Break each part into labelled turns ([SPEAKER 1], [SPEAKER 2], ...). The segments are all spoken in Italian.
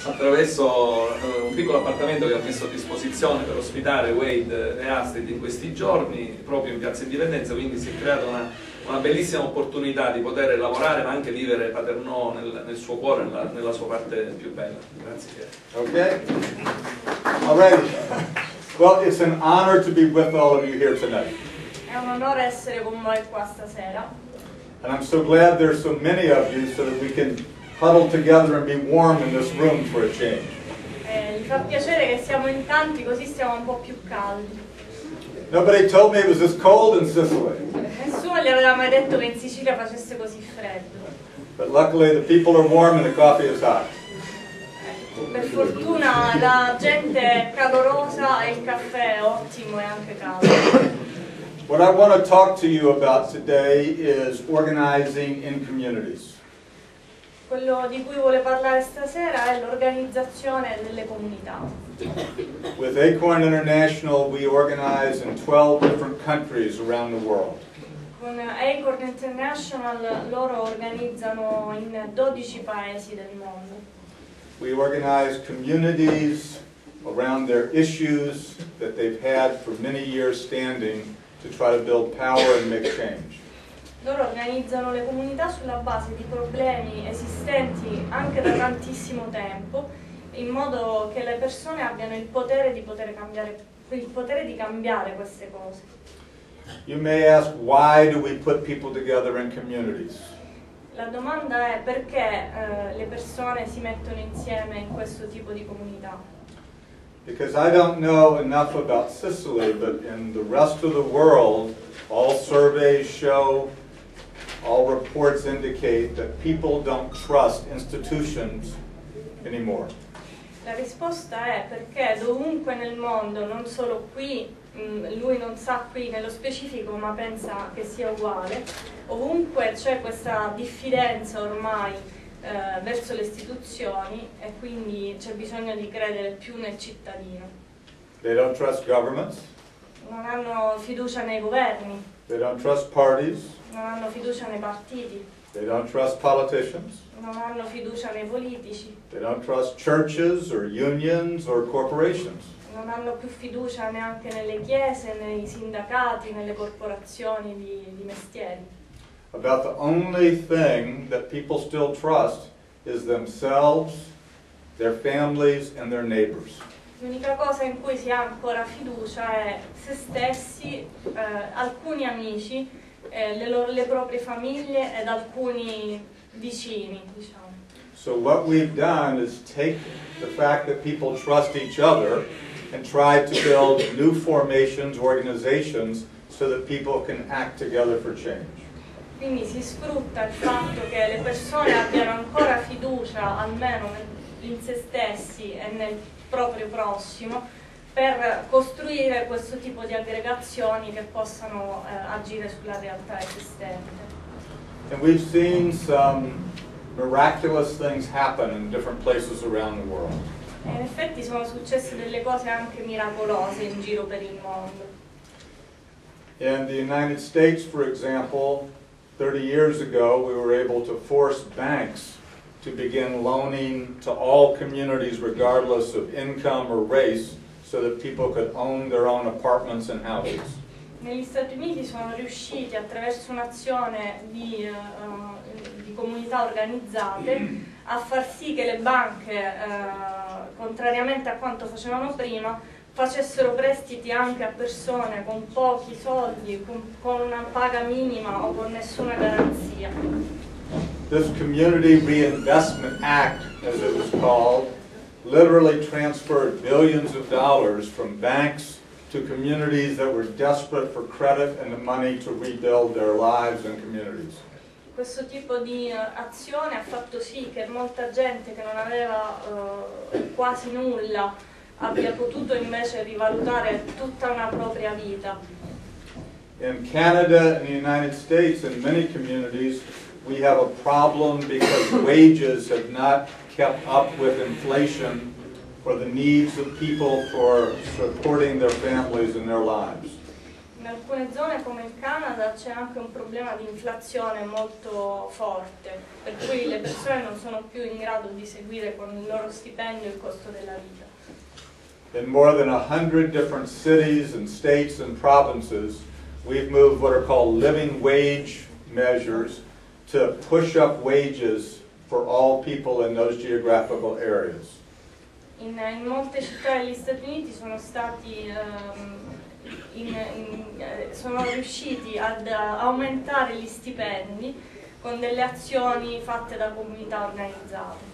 [SPEAKER 1] attraverso un piccolo appartamento che ho messo a disposizione per ospitare Wade e Astrid in questi giorni, proprio in Piazza Indipendenza, quindi si è creata una bellissima opportunità di poter lavorare ma anche vivere Paterno nel suo cuore, nella sua parte più bella. Grazie.
[SPEAKER 2] Okay. All right. Well, it's an honor to be with all of you here tonight.
[SPEAKER 3] È un onore essere con voi qua stasera.
[SPEAKER 2] And I'm so glad there's so many of you so that we can huddle together and be warm in this room for a change.
[SPEAKER 3] Mi fa piacere che siamo in tanti, così stiamo un po' più caldi.
[SPEAKER 2] Nobody told me it was this cold in Sicily.
[SPEAKER 3] Nessuno gli aveva mai detto che in Sicilia facesse così freddo.
[SPEAKER 2] But luckily the people are warm and the coffee is hot.
[SPEAKER 3] Per fortuna la gente è calorosa e il caffè è ottimo e anche caldo.
[SPEAKER 2] What I want to talk to you about today is organizing in communities.
[SPEAKER 3] Quello di cui vuole parlare stasera è l'organizzazione delle comunità.
[SPEAKER 2] With ACORN International we organize in 12 different countries around the world.
[SPEAKER 3] Con ACORN International loro organizzano in 12 paesi del mondo.
[SPEAKER 2] We organize communities around their issues that they've had for many years standing to try to build power and make change.
[SPEAKER 3] Loro organizzano le comunità sulla base di problemi esistenti anche da tantissimo tempo, in modo che le persone abbiano il potere di cambiare queste cose.
[SPEAKER 2] You may ask, why do we put people together in communities?
[SPEAKER 3] La domanda è perché le persone si mettono insieme in questo tipo di comunità.
[SPEAKER 2] Because I don't know enough about Sicily, but in the rest of the world, all surveys show, all reports indicate that people don't trust institutions anymore.
[SPEAKER 3] La risposta è perché dovunque nel mondo, non solo qui, lui non sa qui nello specifico ma pensa che sia uguale, ovunque c'è questa diffidenza ormai verso le istituzioni e quindi c'è bisogno di credere più nel cittadino.
[SPEAKER 2] They don't trust governments.
[SPEAKER 3] Non hanno fiducia nei governi.
[SPEAKER 2] They don't trust parties.
[SPEAKER 3] Non hanno fiducia nei partiti.
[SPEAKER 2] They don't trust politicians.
[SPEAKER 3] Non hanno fiducia nei politici.
[SPEAKER 2] They don't trust churches or unions or corporations.
[SPEAKER 3] Non hanno più fiducia neanche nelle chiese, nei sindacati, nelle corporazioni di mestieri.
[SPEAKER 2] About the only thing that people still trust is themselves, their families, and their neighbors.
[SPEAKER 3] L'unica cosa in cui si ha ancora fiducia è se stessi, alcuni amici, le proprie famiglie ed alcuni vicini, diciamo.
[SPEAKER 2] So what we've done is take the fact that people trust each other and try to build new formations, organizations, so that people can act together for change.
[SPEAKER 3] Quindi si sfrutta il fatto che le persone abbiano ancora fiducia, almeno in se stessi e nel proprio prossimo, per costruire questo tipo di aggregazioni che possano agire sulla realtà esistente.
[SPEAKER 2] And we've seen some miraculous things happen in different places around the world.
[SPEAKER 3] E in effetti sono successe delle cose anche miracolose in giro per il mondo.
[SPEAKER 2] In the United States, for example, 30 years ago, we were able to force banks to begin loaning to all communities regardless of income or race so that people could own their own apartments and houses.
[SPEAKER 3] Negli Stati Uniti sono riusciti attraverso un'azione di comunità organizzate a far sì che le banche, contrariamente a quanto facevano prima, facessero prestiti anche a persone con pochi soldi, con una paga minima o con nessuna garanzia.
[SPEAKER 2] This Community Reinvestment Act, as it was called, literally transferred billions of dollars from banks to communities that were desperate for credit and the money to rebuild their lives and communities.
[SPEAKER 3] Questo tipo di azione ha fatto sì che molta gente che non aveva quasi nulla abbia potuto invece rivalutare tutta una propria vita.
[SPEAKER 2] In Canada and the United States, in many communities, we have a problem because wages have not kept up with inflation for the needs of people for supporting their families and their lives.
[SPEAKER 3] In alcune zone come il Canada c'è anche un problema di inflazione molto forte, per cui le persone non sono più in grado di seguire con il loro stipendio il costo della vita.
[SPEAKER 2] In more than 100 different cities and states and provinces, we've moved what are called living wage measures to push up wages for all people in those geographical areas.
[SPEAKER 3] In molte città degli Stati Uniti sono riusciti ad aumentare gli stipendi con delle azioni fatte da comunità organizzate.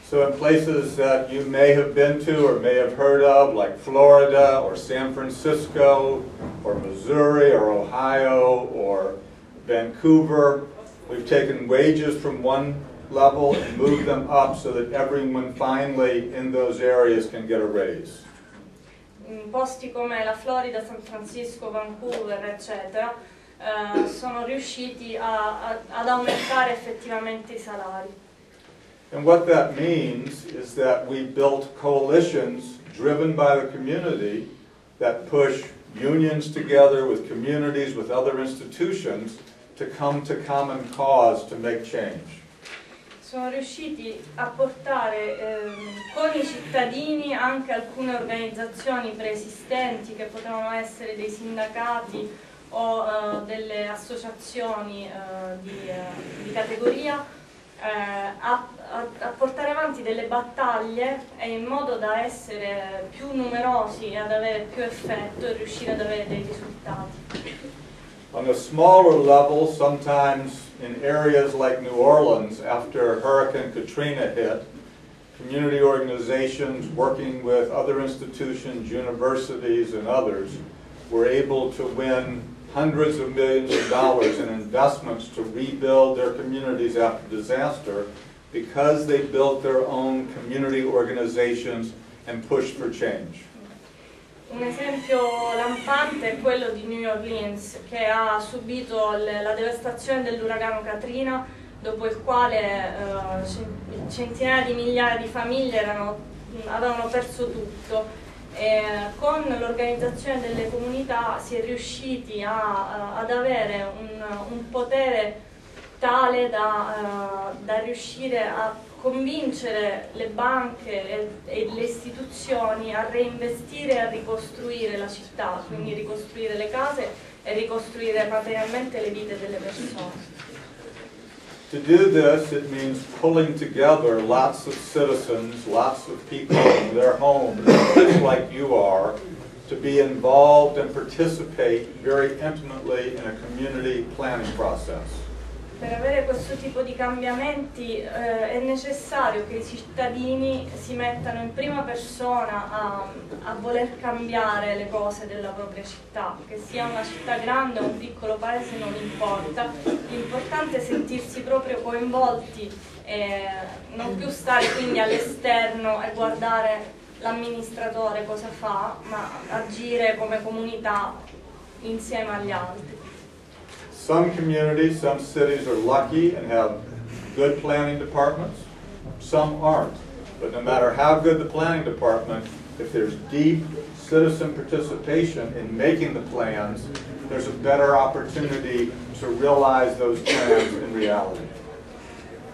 [SPEAKER 2] So in places that you may have been to or may have heard of, like Florida or San Francisco or Missouri or Ohio or Vancouver, we've taken wages from one level and moved them up so that everyone finally in those areas can get a raise.
[SPEAKER 3] In posti come la Florida, San Francisco, Vancouver, eccetera, sono riusciti ad aumentare effettivamente i salari.
[SPEAKER 2] And what that means is that we built coalitions driven by the community that push unions together with communities, with other institutions, to come to common cause to make change.
[SPEAKER 3] Sono riusciti a portare con i cittadini anche alcune organizzazioni preesistenti che potevano essere dei sindacati o delle associazioni di categoria a portare avanti delle battaglie in modo da essere più numerosi e ad avere più effetto e riuscire ad avere dei risultati.
[SPEAKER 2] On a smaller level, sometimes in areas like New Orleans, after Hurricane Katrina hit, community organizations working with other institutions, universities, and others were able to win hundreds of millions of dollars in investments to rebuild their communities after disaster because they built their own community organizations and pushed for change.
[SPEAKER 3] Un esempio lampante è quello di New Orleans, che ha subito la devastazione dell'uragano Katrina, dopo il quale centinaia di migliaia di famiglie avevano perso tutto. E con l'organizzazione delle comunità si è riusciti ad avere un potere tale da riuscire a convincere le banche e le istituzioni a reinvestire e a ricostruire la città, quindi ricostruire le case e ricostruire materialmente le vite delle persone.
[SPEAKER 2] To do this, it means pulling together lots of citizens, lots of people in their homes, just like you are, to be involved and participate very intimately in a community planning process.
[SPEAKER 3] Per avere questo tipo di cambiamenti è necessario che i cittadini si mettano in prima persona a voler cambiare le cose della propria città, che sia una città grande o un piccolo paese non importa, l'importante è sentirsi proprio coinvolti e non più stare quindi all'esterno e guardare l'amministratore cosa fa, ma agire come comunità insieme agli altri.
[SPEAKER 2] Some communities, some cities are lucky and have good planning departments. Some aren't. But no matter how good the planning department, if there's deep citizen participation in making the plans, there's a better opportunity to realize those plans in reality.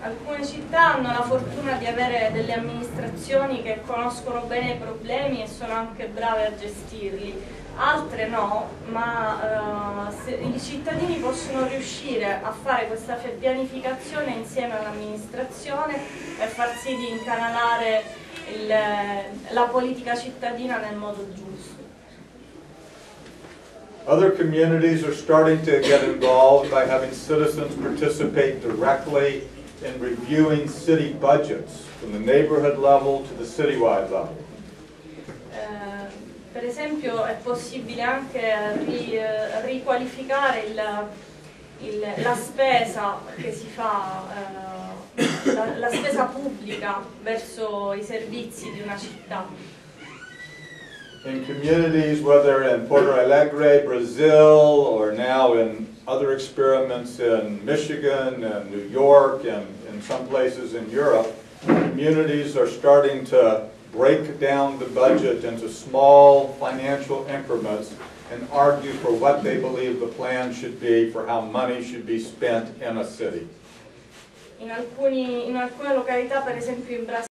[SPEAKER 3] Alcune città hanno la fortuna di avere delle amministrazioni che conoscono bene i problemi e sono anche brave a gestirli. Altre no, ma i cittadini possono riuscire a fare questa pianificazione insieme all'amministrazione e far sì di incanalare la politica cittadina nel modo giusto.
[SPEAKER 2] Other communities are starting to get involved by having citizens participate directly in reviewing city budgets from the neighborhood level to the citywide level.
[SPEAKER 3] Per esempio è possibile anche riqualificare la spesa che si fa, la spesa pubblica verso i servizi di una città.
[SPEAKER 2] In communities, whether in Porto Alegre, Brazil, or now in other experiments in Michigan and New York and in some places in Europe, communities are starting to break down the budget into small financial increments and argue for what they believe the plan should be for how money should be spent in a city.
[SPEAKER 3] In alcune località, per esempio in Brasile,